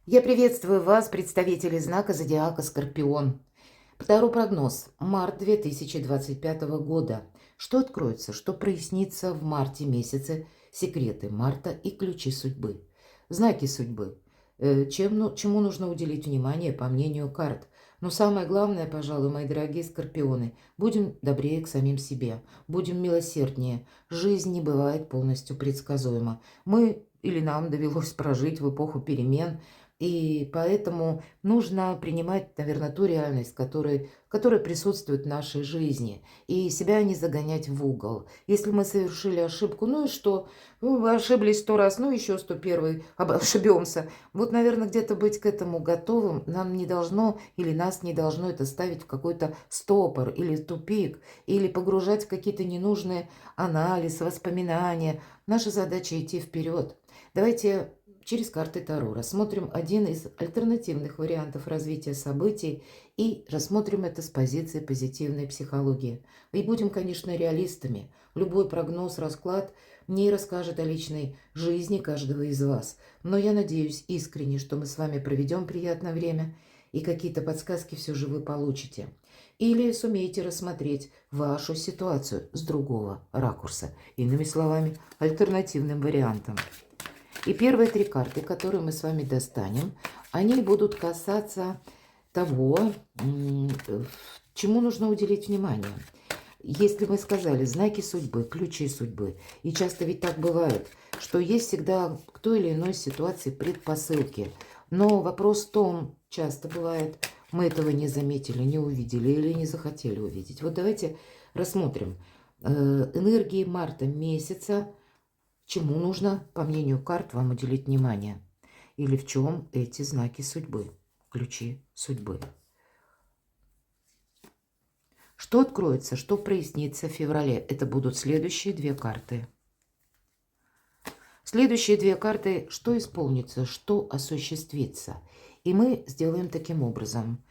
Я приветствую вас, представители знака зодиака Скорпион. Второй прогноз. Март 2025 года. Что откроется, что прояснится в марте месяце, секреты марта и ключи судьбы. Знаки судьбы. Чему нужно уделить внимание, по мнению карт. Но самое главное, пожалуй, мои дорогие скорпионы, будем добрее к самим себе, будем милосерднее. Жизнь не бывает полностью предсказуема. Мы или нам довелось прожить в эпоху перемен, и поэтому нужно принимать, наверное, ту реальность, которая присутствует в нашей жизни, и себя не загонять в угол. Если мы совершили ошибку, ну и что? Ну, вы ошиблись 100 раз, ну еще 101 ошибемся. Вот, наверное, где-то быть к этому готовым нам не должно, или нас не должно это ставить в какой-то стопор или тупик, или погружать в какие-то ненужные анализы, воспоминания. Наша задача идти вперед. Давайте через карты Таро рассмотрим один из альтернативных вариантов развития событий и рассмотрим это с позиции позитивной психологии. И будем, конечно, реалистами. Любой прогноз, расклад не расскажет о личной жизни каждого из вас. Но я надеюсь искренне, что мы с вами проведем приятное время и какие-то подсказки все же вы получите. Или сумеете рассмотреть вашу ситуацию с другого ракурса. Иными словами, альтернативным вариантом. И первые три карты, которые мы с вами достанем, они будут касаться того, чему нужно уделить внимание. Если мы сказали знаки судьбы, ключи судьбы, и часто ведь так бывает, что есть всегда к той или иной ситуации предпосылки. Но вопрос в том, часто бывает, мы этого не заметили, не увидели или не захотели увидеть. Вот давайте рассмотрим энергии марта месяца. Чему нужно, по мнению карт, вам уделить внимание? Или в чем эти знаки судьбы, ключи судьбы? Что откроется, что прояснится в феврале? Это будут следующие две карты. Следующие две карты, что исполнится, что осуществится. И мы сделаем таким образом.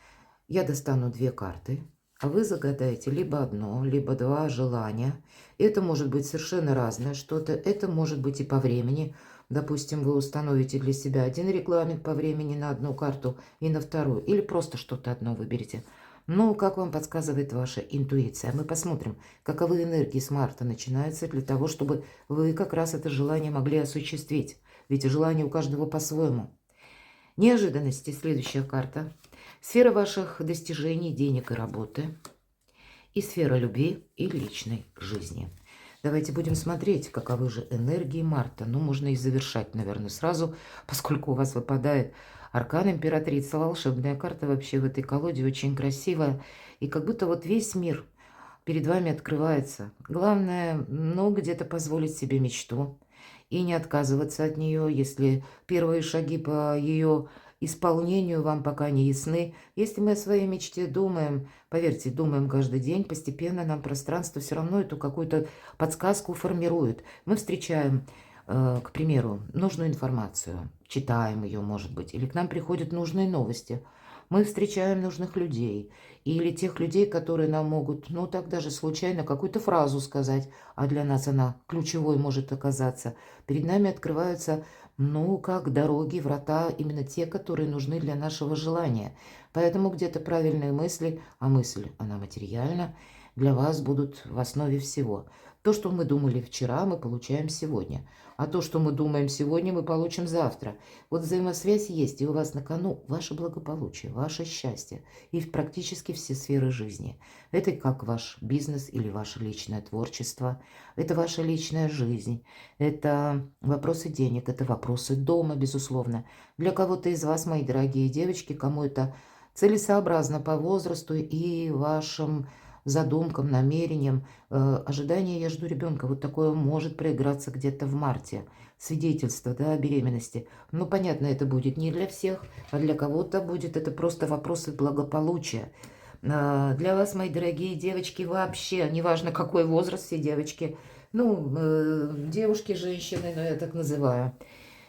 Я достану две карты, а вы загадаете либо одно, либо два желания. Это может быть совершенно разное что-то. Это может быть и по времени. Допустим, вы установите для себя один регламент по времени на одну карту и на вторую. Или просто что-то одно выберете. Ну, как вам подсказывает ваша интуиция. Мы посмотрим, каковы энергии с марта начинаются для того, чтобы вы как раз это желание могли осуществить. Ведь желание у каждого по-своему. Неожиданности. Следующая карта. Сфера ваших достижений, денег и работы. И сфера любви и личной жизни. Давайте будем смотреть, каковы же энергии марта. Ну, можно и завершать, наверное, сразу, поскольку у вас выпадает аркан императрица. Волшебная карта вообще в этой колоде очень красивая. И как будто вот весь мир перед вами открывается. Главное, ну, где-то позволить себе мечту и не отказываться от нее, если первые шаги по ее исполнению вам пока не ясны. Если мы о своей мечте думаем, поверьте, думаем каждый день, постепенно нам пространство все равно эту какую-то подсказку формирует. Мы встречаем, к примеру, нужную информацию, читаем ее, может быть, или к нам приходят нужные новости. Мы встречаем нужных людей или тех людей, которые нам могут, ну так даже случайно какую-то фразу сказать, а для нас она ключевой может оказаться. Перед нами открываются, ну, как дороги, врата, именно те, которые нужны для нашего желания. Поэтому где-то правильные мысли, а мысль, она материальна, для вас будут в основе всего. То, что мы думали вчера, мы получаем сегодня. А то, что мы думаем сегодня, мы получим завтра. Вот взаимосвязь есть, и у вас на кону ваше благополучие, ваше счастье и практически все сферы жизни. Это как ваш бизнес или ваше личное творчество, это ваша личная жизнь, это вопросы денег, это вопросы дома, безусловно. Для кого-то из вас, мои дорогие девочки, кому это целесообразно по возрасту и вашим задумкам, намерениям, ожидание «я жду ребенка», вот такое может проиграться где-то в марте. Свидетельство, да, о беременности. Ну, понятно, это будет не для всех, а для кого-то будет это просто вопросы благополучия. Для вас, мои дорогие девочки, вообще, неважно какой возраст, все девочки, ну, девушки, женщины, ну, я так называю.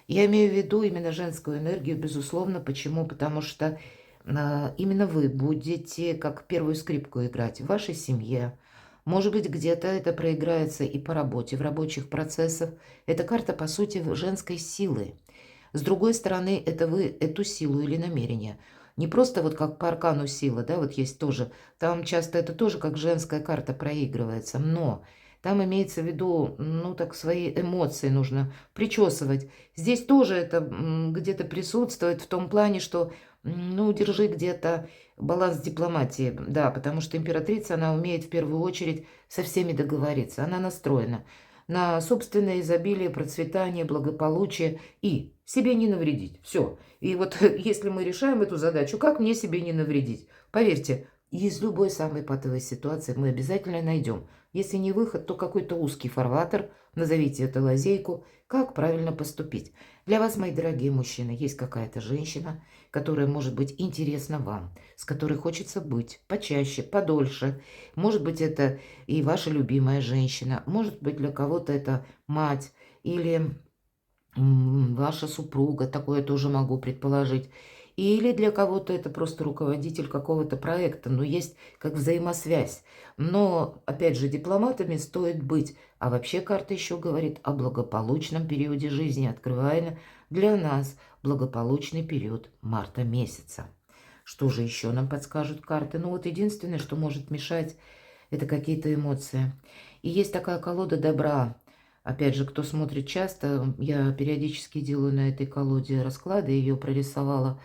Я имею в виду именно женскую энергию, безусловно. Почему? Потому что именно вы будете как первую скрипку играть в вашей семье. Может быть, где-то это проиграется и по работе, в рабочих процессах. Это карта, по сути, женской силы. С другой стороны, это вы эту силу или намерение. Не просто вот как по аркану сила, да, вот есть тоже. Там часто это тоже как женская карта проигрывается, но там имеется в виду, ну так, свои эмоции нужно причесывать. Здесь тоже это где-то присутствует в том плане, что, ну, держи где-то баланс дипломатии, да, потому что императрица, она умеет в первую очередь со всеми договориться, она настроена на собственное изобилие, процветание, благополучие и себе не навредить. Все. И вот если мы решаем эту задачу, как мне себе не навредить? Поверьте, из любой самой патовой ситуации мы обязательно найдем. Если не выход, то какой-то узкий фарватер, назовите это лазейку, как правильно поступить. Для вас, мои дорогие мужчины, есть какая-то женщина, которая может быть интересна вам, с которой хочется быть почаще, подольше. Может быть, это и ваша любимая женщина, может быть, для кого-то это мать или ваша супруга, такое тоже могу предположить. Или для кого-то это просто руководитель какого-то проекта, но есть как взаимосвязь. Но, опять же, дипломатами стоит быть. А вообще карта еще говорит о благополучном периоде жизни, открывая для нас благополучный период марта месяца. Что же еще нам подскажут карты? Ну вот единственное, что может мешать, это какие-то эмоции. И есть такая колода добра. Опять же, кто смотрит часто, я периодически делаю на этой колоде расклады. Ее прорисовала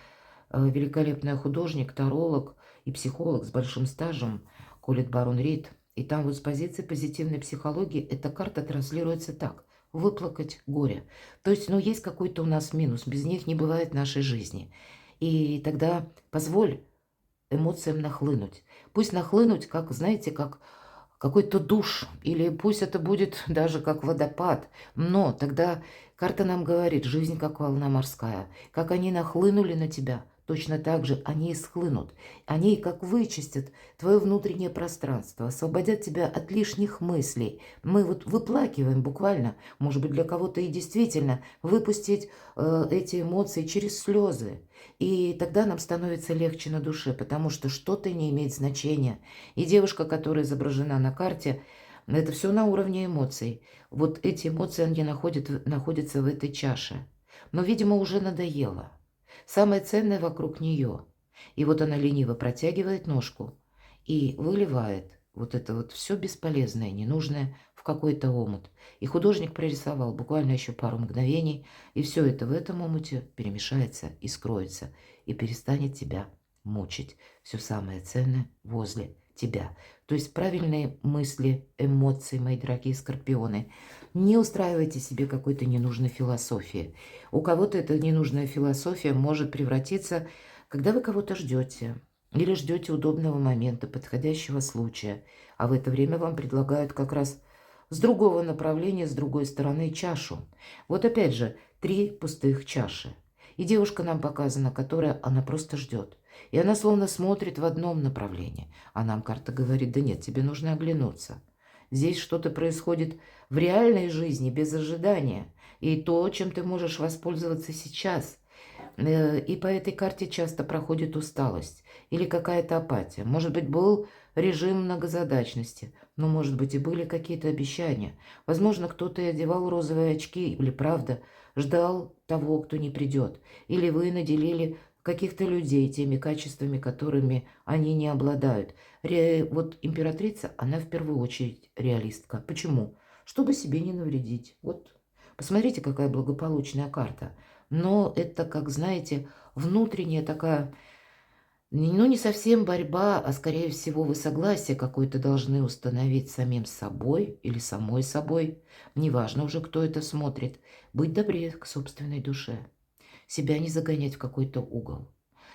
великолепная художник, таролог и психолог с большим стажем Колет Барон Рид. И там вот с позиции позитивной психологии эта карта транслируется так. Выплакать горе. То есть, ну, есть какой-то у нас минус. Без них не бывает нашей жизни. И тогда позволь эмоциям нахлынуть. Пусть нахлынуть, как, знаете, как какой-то душ, или пусть это будет даже как водопад, но тогда карта нам говорит, жизнь как волна морская, как они нахлынули на тебя, точно так же они и схлынут. Они как вычистят твое внутреннее пространство, освободят тебя от лишних мыслей. Мы вот выплакиваем буквально, может быть, для кого-то и действительно, выпустить эти эмоции через слезы. И тогда нам становится легче на душе, потому что что-то не имеет значения. И девушка, которая изображена на карте, это все на уровне эмоций. Вот эти эмоции, они находятся в этой чаше. Но, видимо, уже надоело. Самое ценное вокруг нее. И вот она лениво протягивает ножку и выливает вот это вот все бесполезное, ненужное в какой-то омут. И художник прорисовал буквально еще пару мгновений, и все это в этом омуте перемешается и скроется, и перестанет тебя мучить. Все самое ценное возле тебя. То есть правильные мысли, эмоции, мои дорогие скорпионы. Не устраивайте себе какой-то ненужной философии. У кого-то эта ненужная философия может превратиться, когда вы кого-то ждете, или ждете удобного момента, подходящего случая, а в это время вам предлагают как раз с другого направления, с другой стороны чашу. Вот опять же, 3 пустых чаши. И девушка нам показана, которая, она просто ждет. И она словно смотрит в одном направлении. А нам карта говорит, да нет, тебе нужно оглянуться. Здесь что-то происходит в реальной жизни, без ожидания. И то, чем ты можешь воспользоваться сейчас. И по этой карте часто проходит усталость или какая-то апатия. Может быть, был режим многозадачности, но, может быть, и были какие-то обещания. Возможно, кто-то и одевал розовые очки, или, правда, ждал того, кто не придет. Или вы наделили каких-то людей теми качествами, которыми они не обладают. Вот императрица, она в первую очередь реалистка. Почему? Чтобы себе не навредить. Вот, посмотрите, какая благополучная карта. Но это, как знаете, внутренняя такая, ну, не совсем борьба, а, скорее всего, вы согласие какое-то должны установить с самим собой или самой собой. Неважно уже, кто это смотрит. Быть добрее к собственной душе. Себя не загонять в какой-то угол.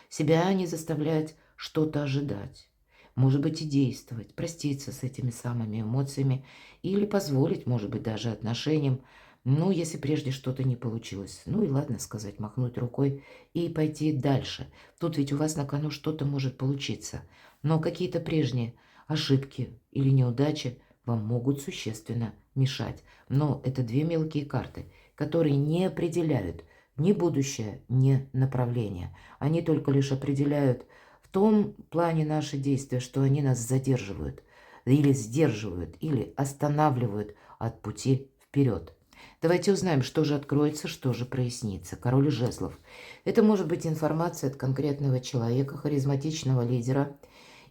Себя не заставлять что-то ожидать. Может быть, и действовать, проститься с этими самыми эмоциями или позволить, может быть, даже отношениям, ну, если прежде что-то не получилось. Ну и ладно сказать, махнуть рукой и пойти дальше. Тут ведь у вас на кону что-то может получиться. Но какие-то прежние ошибки или неудачи вам могут существенно мешать. Но это 2 мелкие карты, которые не определяют ни будущее, ни направление. Они только лишь определяют в том плане наши действия, что они нас задерживают, или сдерживают, или останавливают от пути вперед. Давайте узнаем, что же откроется, что же прояснится. Король жезлов. Это может быть информация от конкретного человека, харизматичного лидера,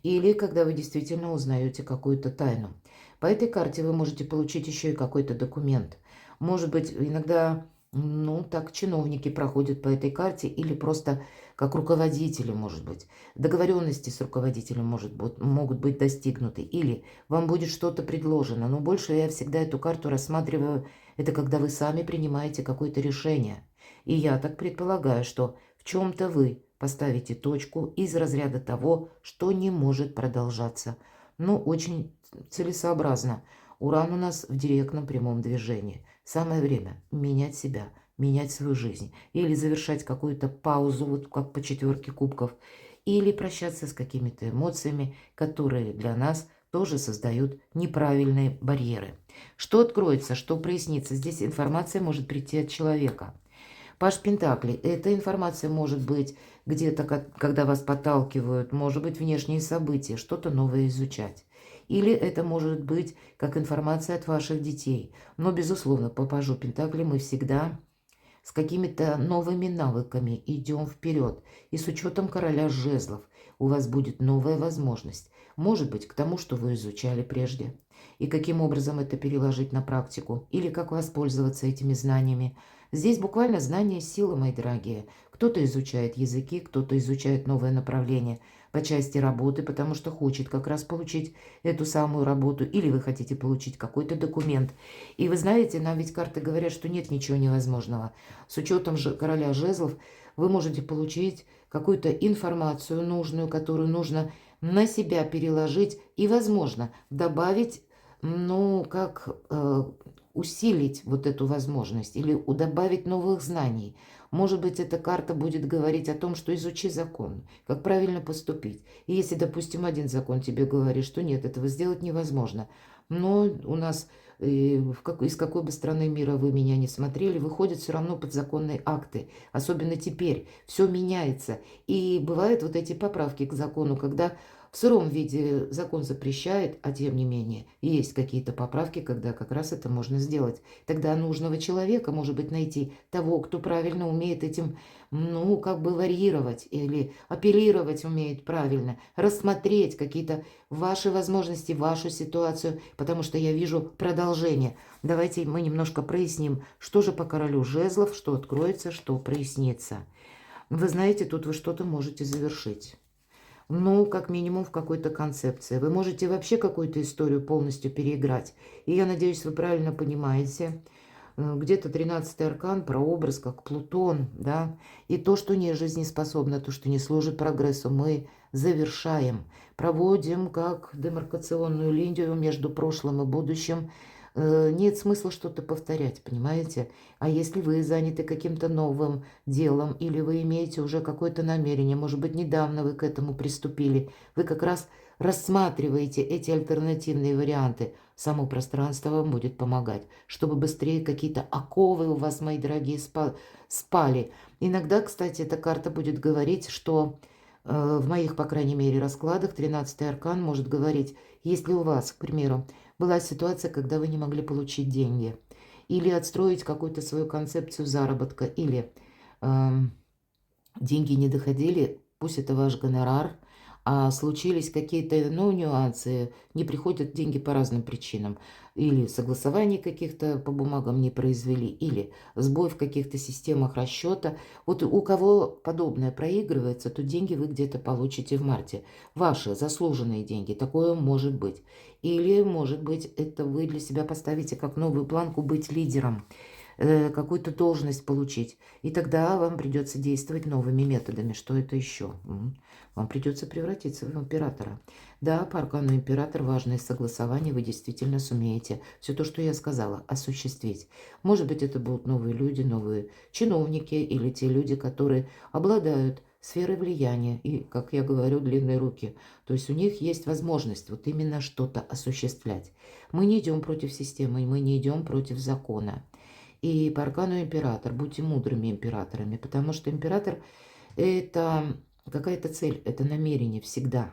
или когда вы действительно узнаете какую-то тайну. По этой карте вы можете получить еще и какой-то документ. Может быть, иногда, ну, так чиновники проходят по этой карте, или просто как руководители, может быть. Договоренности с руководителем могут быть достигнуты, или вам будет что-то предложено. Но больше я всегда эту карту рассматриваю, это когда вы сами принимаете какое-то решение. И я так предполагаю, что в чем-то вы поставите точку из разряда того, что не может продолжаться. Но очень целесообразно. Уран у нас в директном прямом движении. Самое время менять себя, менять свою жизнь. Или завершать какую-то паузу, вот как по 4 кубков. Или прощаться с какими-то эмоциями, которые для нас тоже создают неправильные барьеры. Что откроется, что прояснится? Здесь информация может прийти от человека. Паш Пентаклей. Эта информация может быть где-то, когда вас подталкивают, может быть внешние события, что-то новое изучать. Или это может быть как информация от ваших детей. Но, безусловно, по Пажу Пентаклей мы всегда с какими-то новыми навыками идем вперед. И с учетом короля жезлов у вас будет новая возможность. Может быть, к тому, что вы изучали прежде. И каким образом это переложить на практику. Или как воспользоваться этими знаниями. Здесь буквально знание силы, мои дорогие. Кто-то изучает языки, кто-то изучает новое направление по части работы, потому что хочет как раз получить эту самую работу. Или вы хотите получить какой-то документ. И вы знаете, нам ведь карты говорят, что нет ничего невозможного. С учетом же короля жезлов вы можете получить какую-то информацию нужную, которую нужно на себя переложить и, возможно, добавить, ну, как усилить вот эту возможность или добавить новых знаний. Может быть, эта карта будет говорить о том, что изучи закон, как правильно поступить. И если, допустим, один закон тебе говорит, что нет, этого сделать невозможно, но у нас из какой бы страны мира вы меня не смотрели, выходят все равно подзаконные акты. Особенно теперь все меняется. И бывают вот эти поправки к закону, когда в сыром виде закон запрещает, а тем не менее есть какие-то поправки, когда как раз это можно сделать. Тогда нужного человека, может быть, найти того, кто правильно умеет этим, ну, как бы варьировать или апеллировать умеет правильно, рассмотреть какие-то ваши возможности, вашу ситуацию, потому что я вижу продолжение. Давайте мы немножко проясним, что же по королю жезлов, что откроется, что прояснится. Вы знаете, тут вы что-то можете завершить. Ну, как минимум в какой-то концепции. Вы можете вообще какую-то историю полностью переиграть. И я надеюсь, вы правильно понимаете. Где-то 13-й аркан, прообраз, как Плутон, да. И то, что не жизнеспособно, то, что не служит прогрессу, мы завершаем. Проводим как демаркационную линию между прошлым и будущим. Нет смысла что-то повторять, понимаете? А если вы заняты каким-то новым делом, или вы имеете уже какое-то намерение, может быть, недавно вы к этому приступили, вы как раз рассматриваете эти альтернативные варианты, само пространство вам будет помогать, чтобы быстрее какие-то оковы у вас, мои дорогие, спали. Иногда, кстати, эта карта будет говорить, что в моих, по крайней мере, раскладах 13-й аркан может говорить, если у вас, к примеру, была ситуация, когда вы не могли получить деньги, или отстроить какую-то свою концепцию заработка, или деньги не доходили, пусть это ваш гонорар, а случились какие-то, ну, нюансы, не приходят деньги по разным причинам. Или согласований каких-то по бумагам не произвели, или сбой в каких-то системах расчета. Вот у кого подобное проигрывается, то деньги вы где-то получите в марте. Ваши заслуженные деньги, такое может быть. Или, может быть, это вы для себя поставите как новую планку быть лидером, какую-то должность получить. И тогда вам придется действовать новыми методами. Что это еще? Вам придется превратиться в императора. Да, по аркану император важное согласование вы действительно сумеете все то, что я сказала, осуществить. Может быть, это будут новые люди, новые чиновники или те люди, которые обладают сферой влияния и, как я говорю, длинные руки. То есть у них есть возможность вот именно что-то осуществлять. Мы не идем против системы, мы не идем против закона. И по аркану император, будьте мудрыми императорами, потому что император – это какая-то цель, это намерение всегда.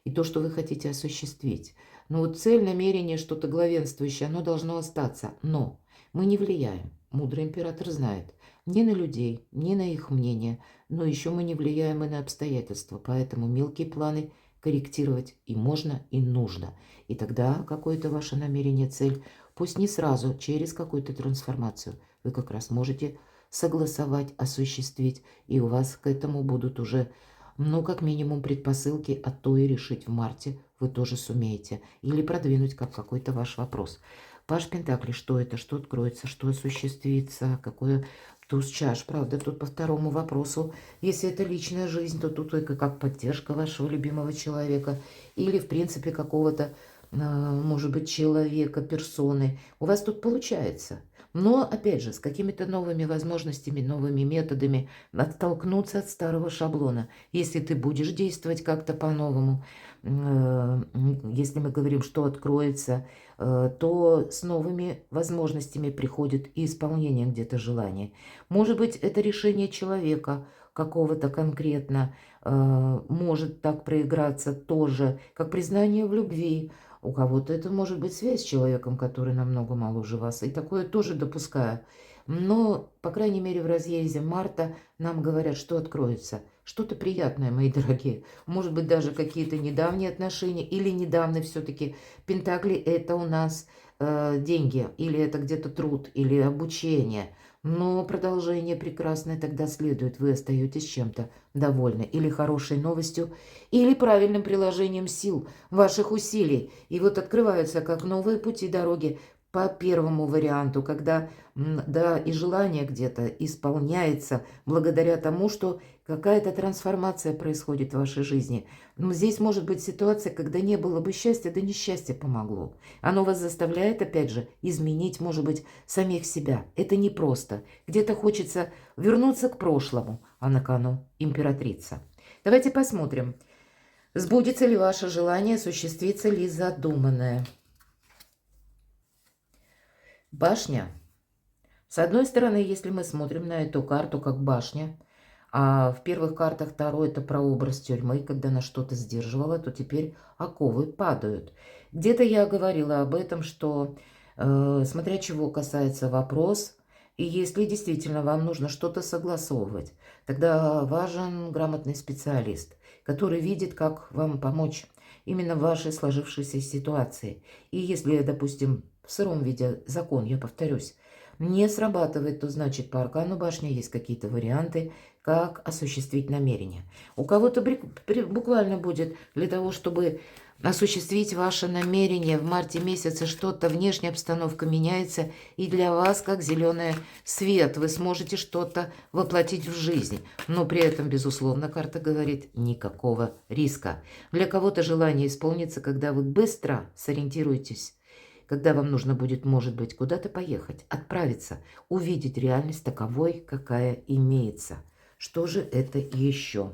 И то, что вы хотите осуществить. Но вот цель, намерение, что-то главенствующее, оно должно остаться. Но Мы не влияем. Мудрый император знает ни на людей, ни на их мнение, но еще мы не влияем и на обстоятельства, поэтому мелкие планы корректировать и можно, и нужно. И тогда какое-то ваше намерение, цель, пусть не сразу, через какую-то трансформацию, вы как раз можете согласовать, осуществить, и у вас к этому будут уже, ну, как минимум, предпосылки, а то и решить в марте вы тоже сумеете. Или продвинуть как какой-то ваш вопрос. Паж Пентаклей, что это, что откроется, что осуществится, какое туз чаш. Правда, тут по второму вопросу, если это личная жизнь, то тут только как поддержка вашего любимого человека или, в принципе, какого-то, может быть, человека, персоны. У вас тут получается. Но, опять же, с какими-то новыми возможностями, новыми методами оттолкнуться от старого шаблона. Если ты будешь действовать как-то по-новому, если мы говорим, что откроется, то с новыми возможностями приходит и исполнение где-то желания. Может быть, это решение человека какого-то конкретно может так проиграться тоже, как признание в любви. У кого-то это может быть связь с человеком, который намного моложе вас. И такое тоже допускаю. Но, по крайней мере, в разъезде марта нам говорят, что откроется. Что-то приятное, мои дорогие. Может быть, даже какие-то недавние отношения. Или недавно все-таки Пентакли это у нас деньги. Или это где-то труд, или обучение. Но продолжение прекрасное тогда следует. Вы остаетесь чем-то довольны. Или хорошей новостью, или правильным приложением сил, ваших усилий. И вот открываются как новые пути дороги по первому варианту, когда, да, и желание где-то исполняется благодаря тому, что какая-то трансформация происходит в вашей жизни. Но здесь может быть ситуация, когда не было бы счастья, да несчастье помогло. Оно вас заставляет, опять же, изменить, может быть, самих себя. Это непросто. Где-то хочется вернуться к прошлому, а на кону императрица. Давайте посмотрим, сбудется ли ваше желание, осуществится ли задуманное. Башня. С одной стороны, если мы смотрим на эту карту как башня, а в первых картах Таро это прообраз тюрьмы, когда на что-то сдерживала, то теперь оковы падают. Где-то я говорила об этом, что смотря чего касается вопрос, и если действительно вам нужно что-то согласовывать, тогда важен грамотный специалист, который видит, как вам помочь именно в вашей сложившейся ситуации. И если, допустим, в сыром виде закон, я повторюсь, не срабатывает, то значит по аркану башни есть какие-то варианты, как осуществить намерение. У кого-то буквально будет для того, чтобы осуществить ваше намерение в марте месяце, что-то, внешняя обстановка меняется, и для вас, как зеленый свет, вы сможете что-то воплотить в жизнь. Но при этом, безусловно, карта говорит, никакого риска. Для кого-то желание исполнится, когда вы быстро сориентируетесь, когда вам нужно будет, может быть, куда-то поехать, отправиться, увидеть реальность таковой, какая имеется. Что же это еще?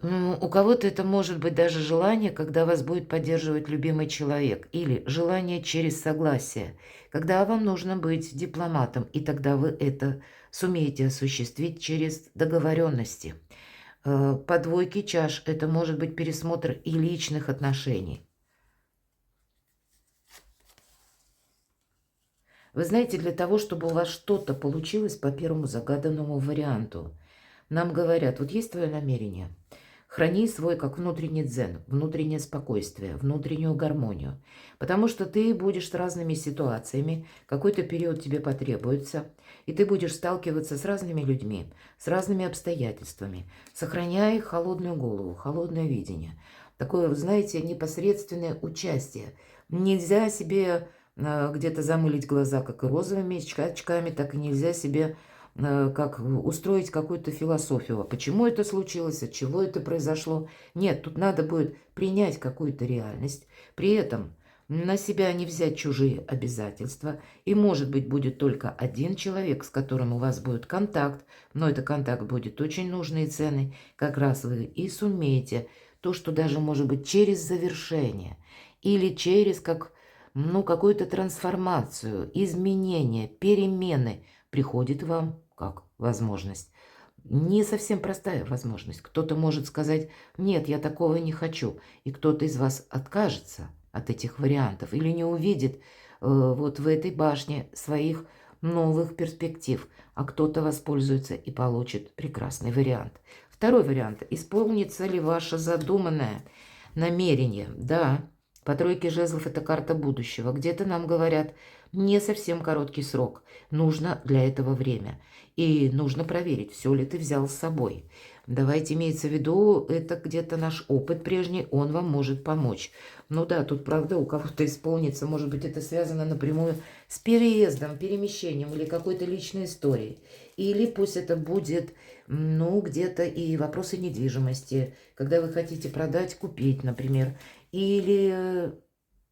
У кого-то это может быть даже желание, когда вас будет поддерживать любимый человек, или желание через согласие, когда вам нужно быть дипломатом, и тогда вы это сумеете осуществить через договоренности. По двойке чаш это может быть пересмотр и личных отношений. Вы знаете, для того, чтобы у вас что-то получилось по первому загаданному варианту, нам говорят, вот есть твое намерение, храни свой как внутренний дзен, внутреннее спокойствие, внутреннюю гармонию, потому что ты будешь с разными ситуациями, какой-то период тебе потребуется, и ты будешь сталкиваться с разными людьми, с разными обстоятельствами, сохраняя холодную голову, холодное видение, такое, вы знаете, непосредственное участие. Нельзя себе где-то замылить глаза как и розовыми очками, так и нельзя себе как устроить какую-то философию. Почему это случилось, от чего это произошло? Нет, тут надо будет принять какую-то реальность, при этом на себя не взять чужие обязательства. И, может быть, будет только один человек, с которым у вас будет контакт, но этот контакт будет очень нужный и ценный. Как раз вы и сумеете то, что даже, может быть, через завершение или через какую-то трансформацию, изменения, перемены приходит вам как возможность. Не совсем простая возможность. Кто-то может сказать, нет, я такого не хочу. И кто-то из вас откажется от этих вариантов или не увидит вот в этой башне своих новых перспектив, а кто-то воспользуется и получит прекрасный вариант. Второй вариант. Исполнится ли ваше задуманное намерение? Да, по тройке жезлов это карта будущего. Где-то нам говорят, не совсем короткий срок. Нужно для этого время. И нужно проверить, все ли ты взял с собой. Давайте имеется в виду, это где-то наш опыт прежний, он вам может помочь. Ну да, тут правда у кого-то исполнится, может быть, это связано напрямую с переездом, перемещением или какой-то личной историей. Или пусть это будет, ну, где-то и вопросы недвижимости, когда вы хотите продать, купить, например. Или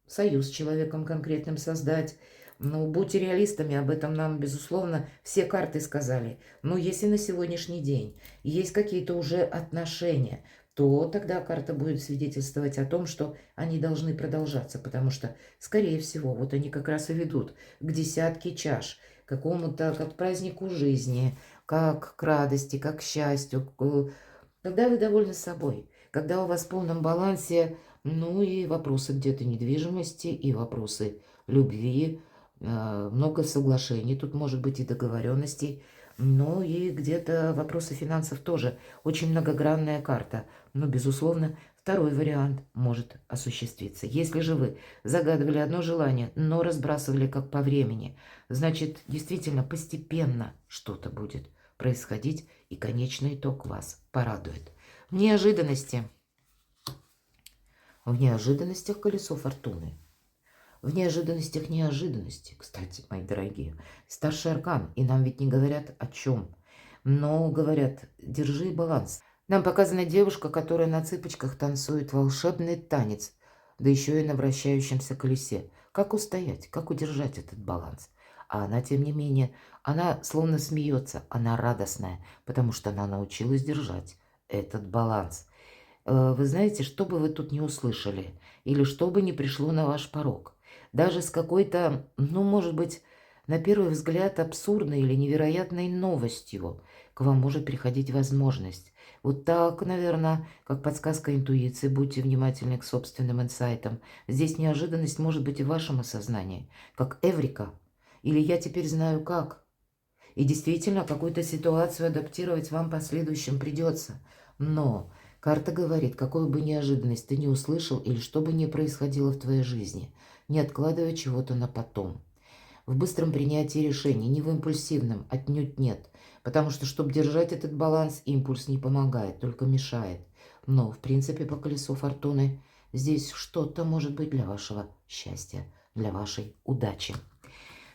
союз с человеком конкретным создать. Ну, будьте реалистами, об этом нам, безусловно, все карты сказали. Но если на сегодняшний день есть какие-то уже отношения, то тогда карта будет свидетельствовать о том, что они должны продолжаться, потому что, скорее всего, вот они как раз и ведут к десятке чаш, к какому-то, как к празднику жизни, как к радости, как к счастью, когда вы довольны собой, когда у вас в полном балансе, ну и вопросы где-то недвижимости, и вопросы любви, много соглашений, тут может быть и договоренностей, но и где-то вопросы финансов тоже. Очень многогранная карта, но, безусловно, второй вариант может осуществиться. Если же вы загадывали одно желание, но разбрасывали как по времени, значит, действительно постепенно что-то будет происходить, и конечный итог вас порадует. В неожиданности, в неожиданностях колесо фортуны. В неожиданностях неожиданности, кстати, мои дорогие. Старший аркан, и нам ведь не говорят о чем, но говорят, держи баланс. Нам показана девушка, которая на цыпочках танцует волшебный танец, да еще и на вращающемся колесе. Как устоять, как удержать этот баланс? А она, тем не менее, она словно смеется, она радостная, потому что она научилась держать этот баланс. Вы знаете, что бы вы тут не услышали, или что бы ни пришло на ваш порог, даже с какой-то, ну, может быть, на первый взгляд абсурдной или невероятной новостью к вам может приходить возможность. Вот так, наверное, как подсказка интуиции, будьте внимательны к собственным инсайтам. Здесь неожиданность может быть и в вашем осознании, как эврика, или я теперь знаю как. И действительно, какую-то ситуацию адаптировать вам в последующем придется. Но карта говорит, какую бы неожиданность ты не услышал или что бы ни происходило в твоей жизни, не откладывая чего-то на потом. В быстром принятии решений, не в импульсивном, отнюдь нет. Потому что, чтобы держать этот баланс, импульс не помогает, только мешает. Но, в принципе, по колесу фортуны здесь что-то может быть для вашего счастья, для вашей удачи.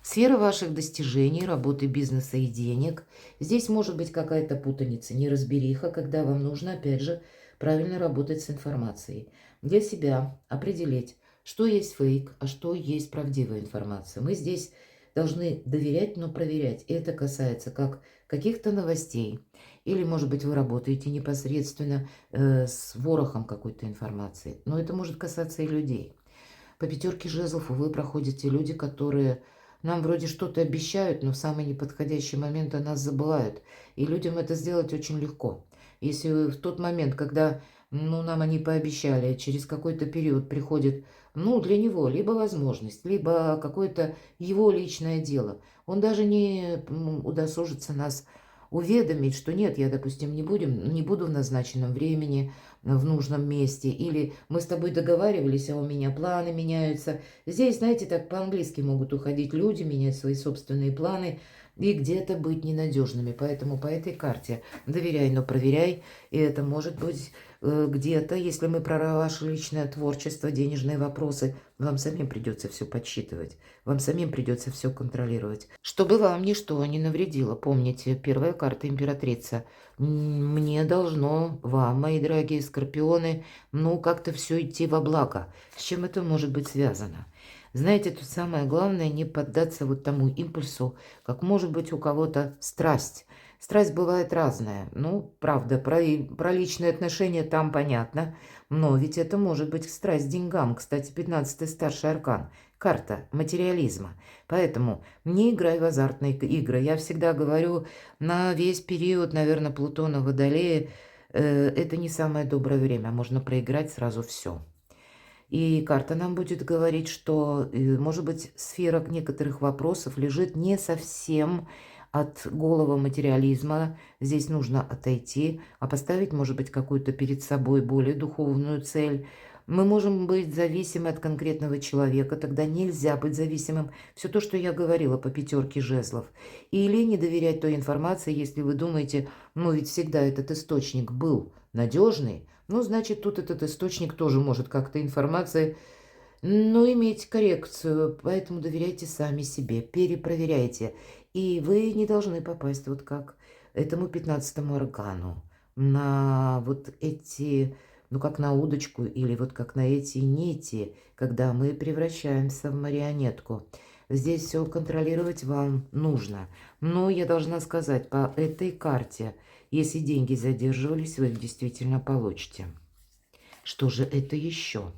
Сфера ваших достижений, работы, бизнеса и денег. Здесь может быть какая-то путаница, неразбериха, когда вам нужно, опять же, правильно работать с информацией. Для себя определить, что есть фейк, а что есть правдивая информация. Мы здесь должны доверять, но проверять. И это касается как каких-то новостей. Или, может быть, вы работаете непосредственно с ворохом какой-то информации. Но это может касаться и людей. По пятерке жезлов вы проходите люди, которые нам вроде что-то обещают, но в самый неподходящий момент о нас забывают. И людям это сделать очень легко. Если в тот момент, когда нам они пообещали, через какой-то период приходит для него либо возможность, либо какое-то его личное дело, он даже не удосужится нас уведомить, что нет, я, допустим, не буду в назначенном времени, в нужном месте, или мы с тобой договаривались, а у меня планы меняются. Здесь, знаете, так по-английски могут уходить люди, менять свои собственные планы и где-то быть ненадежными. Поэтому по этой карте доверяй, но проверяй. И это может быть где-то, если мы про ваше личное творчество, денежные вопросы, вам самим придется все подсчитывать. Вам самим придется все контролировать. Чтобы вам ничто не навредило. Помните, первая карта императрица. Мне должно вам, мои дорогие скорпионы, как-то все идти во благо. С чем это может быть связано? Знаете, тут самое главное не поддаться вот тому импульсу, как может быть у кого-то страсть. Страсть бывает разная. Правда, про личные отношения там понятно, но ведь это может быть страсть к деньгам. Кстати, 15-й старший аркан. Карта материализма. Поэтому не играй в азартные игры. Я всегда говорю, на весь период, наверное, Плутона Водолея это не самое доброе время. Можно проиграть сразу все. И карта нам будет говорить, что, может быть, сфера некоторых вопросов лежит не совсем от голого материализма. Здесь нужно отойти, а поставить, может быть, какую-то перед собой более духовную цель. Мы можем быть зависимы от конкретного человека, тогда нельзя быть зависимым. Все то, что я говорила по пятерке жезлов. Или не доверять той информации, если вы думаете, ну ведь всегда этот источник был надежный, ну, значит, тут этот источник тоже может как-то информация, но иметь коррекцию. Поэтому доверяйте сами себе, перепроверяйте. И вы не должны попасть вот как этому 15-му аркану на вот эти, ну, как на удочку или вот как на эти нити, когда мы превращаемся в марионетку. Здесь все контролировать вам нужно. Но я должна сказать, по этой карте, если деньги задерживались, вы их действительно получите. Что же это еще?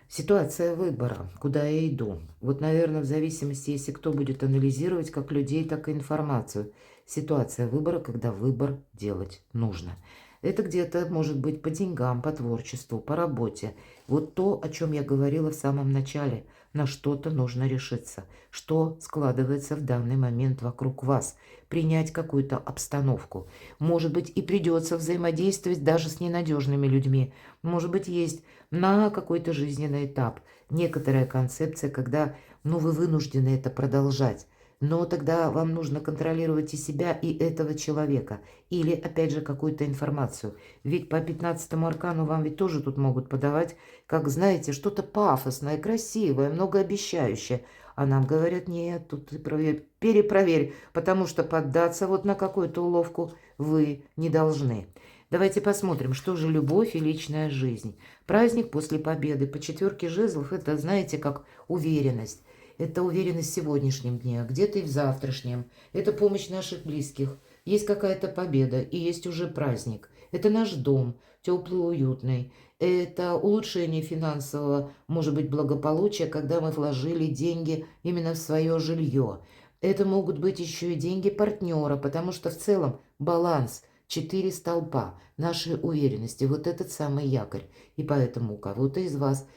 Ситуация выбора, куда я иду. Вот, наверное, в зависимости, если кто будет анализировать как людей, так и информацию. Ситуация выбора, когда выбор делать нужно. Это где-то может быть по деньгам, по творчеству, по работе. Вот то, о чем я говорила в самом начале. На что-то нужно решиться. Что складывается в данный момент вокруг вас. Принять какую-то обстановку. Может быть, и придется взаимодействовать даже с ненадежными людьми. Может быть, есть на какой-то жизненный этап некоторая концепция, когда, ну, вы вынуждены это продолжать. Но тогда вам нужно контролировать и себя, и этого человека. Или, опять же, какую-то информацию. Ведь по 15-му аркану вам ведь тоже тут могут подавать, как, знаете, что-то пафосное, красивое, многообещающее. А нам говорят, нет, тут ты перепроверь, потому что поддаться вот на какую-то уловку вы не должны. Давайте посмотрим, что же любовь и личная жизнь. Праздник после победы. По четверке жезлов это, знаете, как уверенность. Это уверенность в сегодняшнем дне, где-то и в завтрашнем. Это помощь наших близких. Есть какая-то победа и есть уже праздник. Это наш дом, теплый, уютный. Это улучшение финансового, может быть, благополучия, когда мы вложили деньги именно в свое жилье. Это могут быть еще и деньги партнера, потому что в целом баланс, 4 столпа нашей уверенности, вот этот самый якорь. И поэтому у кого-то из вас,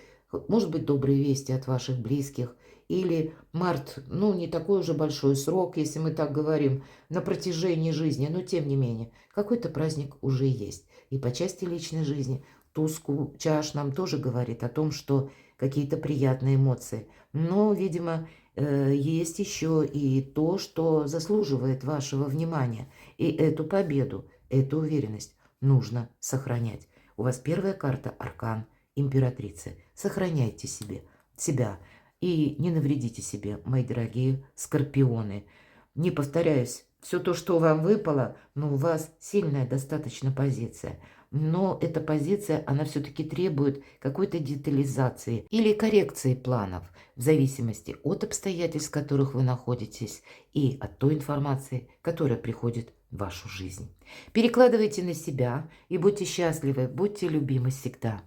может быть, добрые вести от ваших близких, или март, ну, не такой уже большой срок, если мы так говорим, на протяжении жизни, но тем не менее, какой-то праздник уже есть. И по части личной жизни туз чаш нам тоже говорит о том, что какие-то приятные эмоции. Но, видимо, есть еще и то, что заслуживает вашего внимания. И эту победу, эту уверенность нужно сохранять. У вас первая карта — аркан императрицы. Сохраняйте себя. И не навредите себе, мои дорогие скорпионы. Не повторяюсь, все то, что вам выпало, но у вас сильная достаточно позиция. Но эта позиция, она все-таки требует какой-то детализации или коррекции планов, в зависимости от обстоятельств, в которых вы находитесь, и от той информации, которая приходит в вашу жизнь. Перекладывайте на себя и будьте счастливы, будьте любимы всегда.